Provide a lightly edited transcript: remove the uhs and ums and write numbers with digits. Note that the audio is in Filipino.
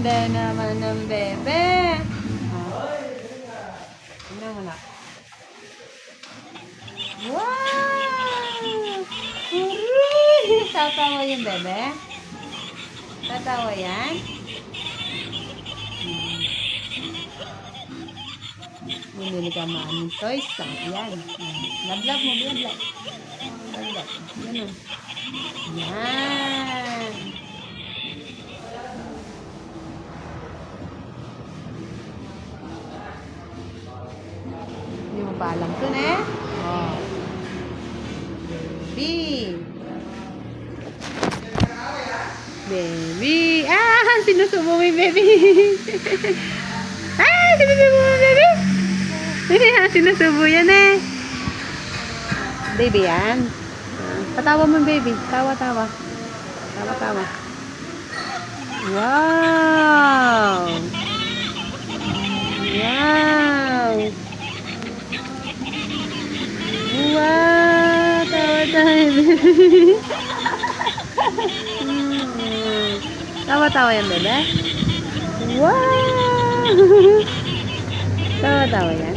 ganda naman ng bebe. Tingnan mo na. Wow! Tatawa yung bebe? Tatawa yan? Bumili ka maaming toys. Yan. Lablab mo, lablab. Lablab. Ganun. Yan. Hindi mo pa alam ito na eh. Oh. Baby. Baby. Ah! Sinusubo mo yung baby. Ah! Sinusubo mo yung baby. Hindi ha. Sinusubo yan eh. Baby yan. Patawa mo yung baby. Tawa, tawa. Tawa, tawa. Wow! Wow! Wow! Tawa, tawa. Tawa, tawa yan, bebe. Wow! Tawa, tawa yan.